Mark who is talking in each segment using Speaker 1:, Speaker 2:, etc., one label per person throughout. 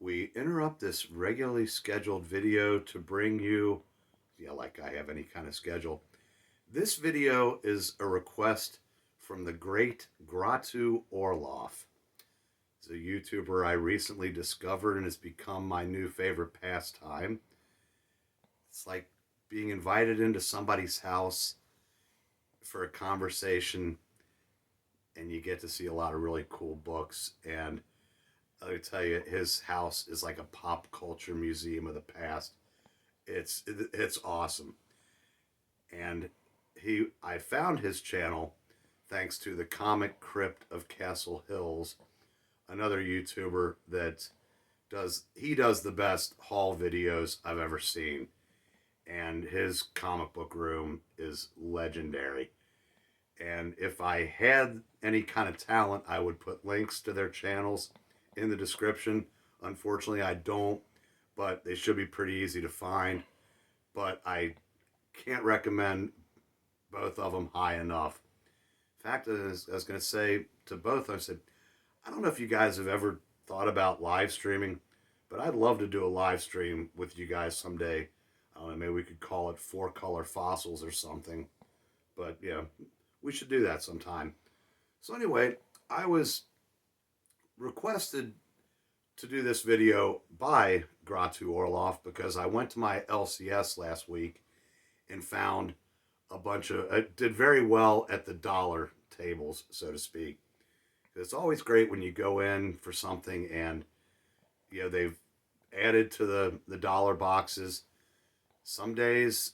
Speaker 1: we interrupt this regularly scheduled video to bring you, yeah, like I have any kind of schedule. This video is a request from the great Gratu Orloff. He's a YouTuber I recently discovered and has become my new favorite pastime. It's like being invited into somebody's house for a conversation, and you get to see a lot of really cool books. And I tell you, his house is like a pop culture museum of the past. It's awesome. And I found his channel thanks to the Comic Crypt of Castle Hills, another YouTuber that does the best haul videos I've ever seen. And his comic book room is legendary. And if I had any kind of talent, I would put links to their channels in the description. Unfortunately, I don't, but they should be pretty easy to find. But I can't recommend both of them high enough. In fact, I was going to say to both, I said, I don't know if you guys have ever thought about live streaming, but I'd love to do a live stream with you guys someday. I don't know, maybe we could call it Four Color Fossils or something. But yeah, we should do that sometime. So anyway, I was requested to do this video by Gratu Orloff because I went to my LCS last week and found a bunch of, it did very well at the dollar tables, so to speak. It's always great when you go in for something and, they've added to the dollar boxes. Some days,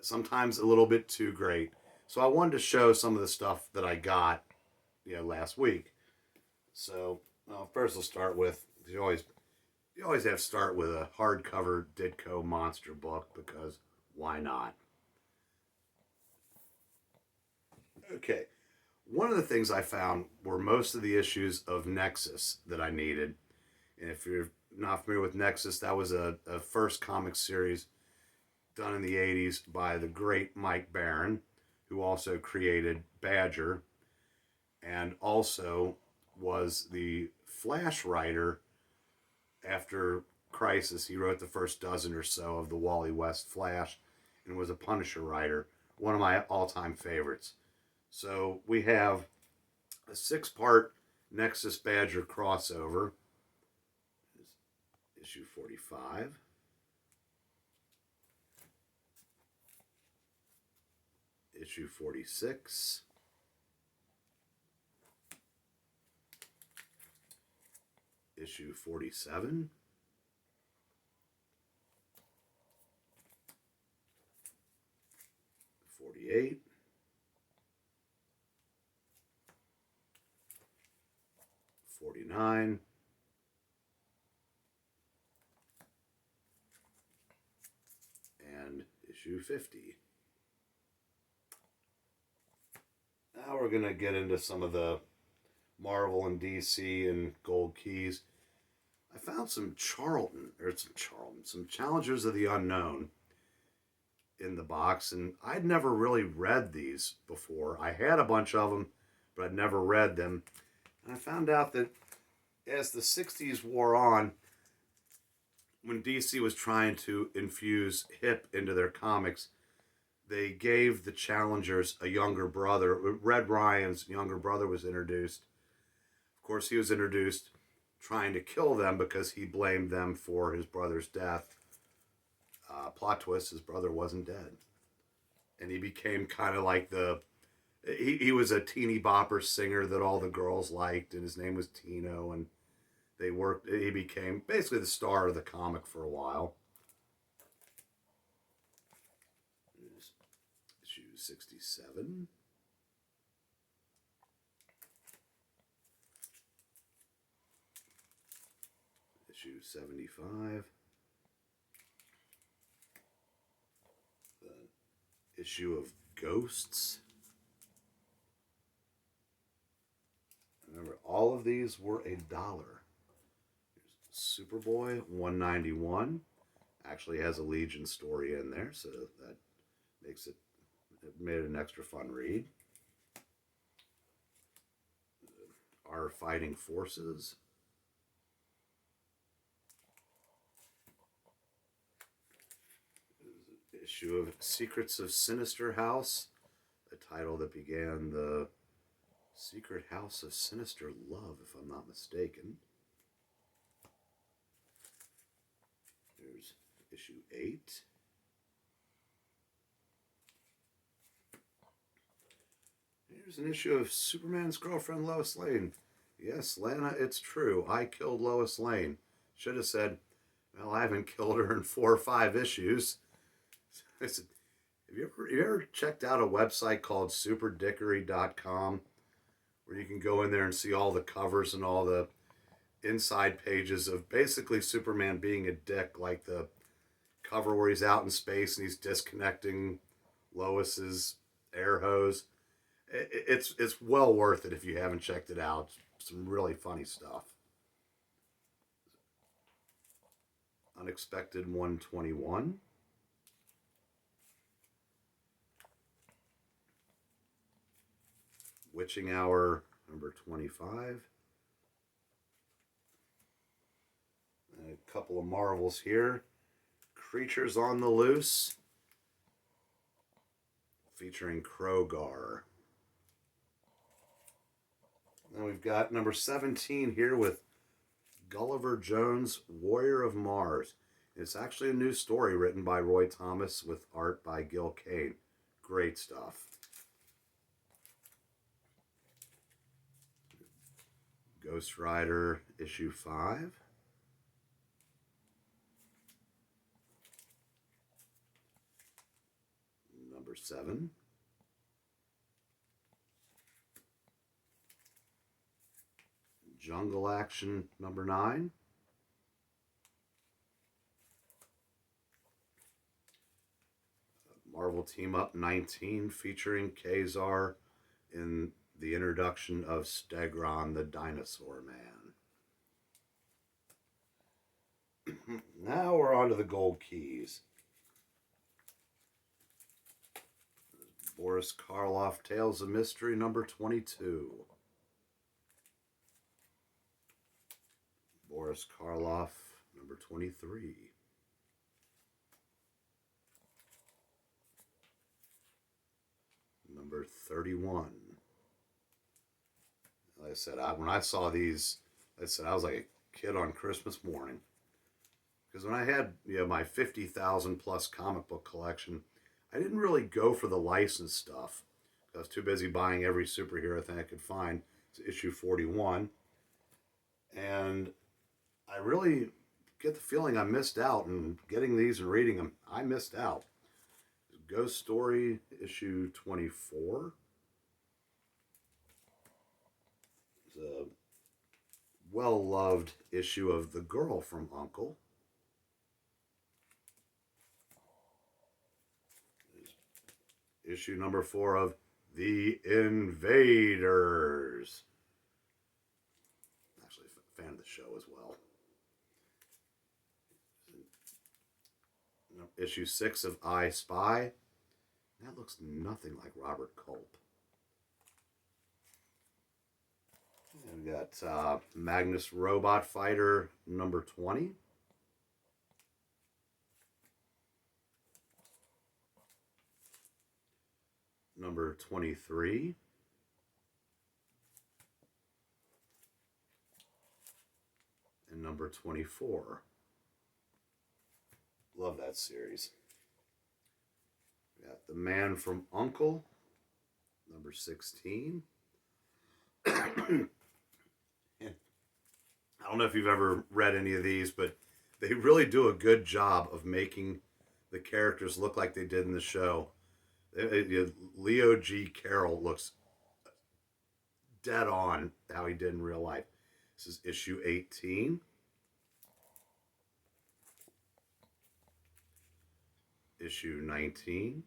Speaker 1: sometimes a little bit too great. So I wanted to show some of the stuff that I got, last week. So first I'll start with, you always have to start with a hardcover Ditko monster book because why not? Okay, one of the things I found were most of the issues of Nexus that I needed. And if you're not familiar with Nexus, that was a first comic series done in the 80s by the great Mike Barron, who also created Badger and also was the Flash writer after Crisis. He wrote the first dozen or so of the Wally West Flash and was a Punisher writer, one of my all-time favorites. So we have a 6-part Nexus Badger crossover, issue 45. Issue 46. Issue 47. 48. 49. And issue 50. Now we're going to get into some of the Marvel and DC and Gold Keys. I found some some Challengers of the Unknown in the box, and I'd never really read these before. I had a bunch of them, but I'd never read them. And I found out that as the 60s wore on, when DC was trying to infuse hip into their comics, they gave the Challengers a younger brother. Red Ryan's younger brother was introduced. Of course, he was introduced trying to kill them because he blamed them for his brother's death. Plot twist, his brother wasn't dead. And he became kind of like he was a teeny bopper singer that all the girls liked, and his name was Tino, and he became basically the star of the comic for a while. Issue 67. Issue 75. The issue of Ghosts. Remember, all of these were $1. Superboy, $1.91. Actually has a Legion story in there, so that makes it made it an extra fun read. Our Fighting Forces. issue of Secrets of Sinister House, a title that began the Secret House of Sinister Love, if I'm not mistaken. There's issue 8. Here's an issue of Superman's girlfriend, Lois Lane. Yes, Lana, it's true. I killed Lois Lane. Should have said, well, I haven't killed her in 4 or 5 issues. I said, have you ever checked out a website called superdickery.com where you can go in there and see all the covers and all the inside pages of basically Superman being a dick, like the cover where he's out in space and he's disconnecting Lois's air hose. It's well worth it if you haven't checked it out. Some really funny stuff. Unexpected 121. Witching Hour number 25. A couple of Marvels here. Creatures on the Loose, featuring Krogar. Then we've got number 17 here with Gulliver Jones, Warrior of Mars. It's actually a new story written by Roy Thomas with art by Gil Kane. Great stuff. Ghost Rider issue 5. Number 7. Jungle Action number 9. Marvel Team Up 19 featuring Kazar in the introduction of Stegron the Dinosaur Man. Now we're on to the Gold Keys. Boris Karloff, Tales of Mystery number 22. Boris Karloff, number 23. Number 31. Like I said, when I saw these, I was like a kid on Christmas morning. Because when I had my 50,000 plus comic book collection, I didn't really go for the licensed stuff. I was too busy buying every superhero thing I could find. It's issue 41. And I really get the feeling I missed out in getting these and reading them. I missed out. Ghost Story issue 24. It's a well-loved issue of The Girl from U.N.C.L.E. Issue number 4 of The Invaders. Actually, a fan of the show as well. Issue 6 of I Spy. That looks nothing like Robert Culp. And we got Magnus Robot Fighter number 20. Number 23. And number 24. Love that series. We got The Man from U.N.C.L.E. number 16. And I don't know if you've ever read any of these, but they really do a good job of making the characters look like they did in the show. Leo G. Carroll looks dead on how he did in real life. This is issue 18. Issue 19.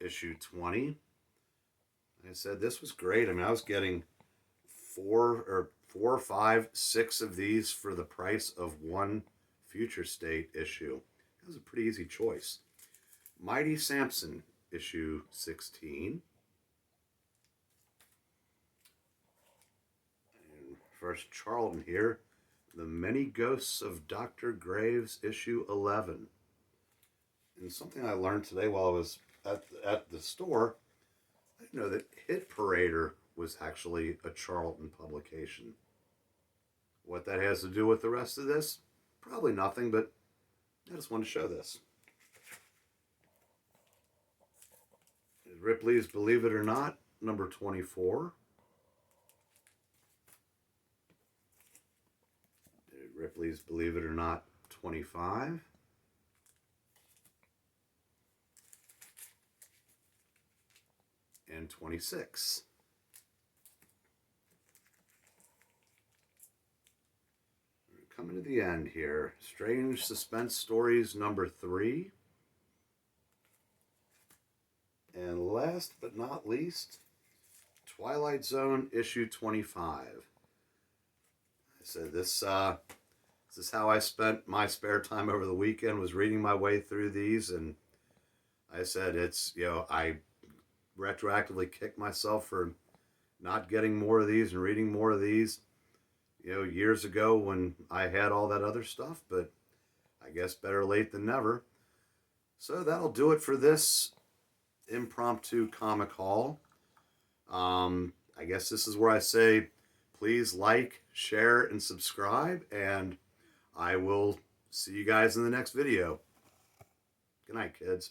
Speaker 1: Issue 20. Like I said, this was great. I mean, I was getting 4 or 5, 6 of these for the price of one Future State issue. That was a pretty easy choice. Mighty Samson, issue 16. And first, Charlton here. The Many Ghosts of Dr. Graves, issue 11. And something I learned today while I was at the store, I didn't know that Hit Parader was actually a Charlton publication. What that has to do with the rest of this? Probably nothing, but I just wanted to show this. Ripley's Believe It or Not, number 24. Ripley's Believe It or Not, 25. And 26. We're coming to the end here. Strange Suspense Stories, number 3. And last but not least, Twilight Zone, issue 25. I said this is how I spent my spare time over the weekend, was reading my way through these, and I said I retroactively kicked myself for not getting more of these and reading more of these, years ago when I had all that other stuff, but I guess better late than never. So that'll do it for this impromptu comic haul. I guess this is where I say, please like, share, and subscribe, and I will see you guys in the next video. Good night, kids.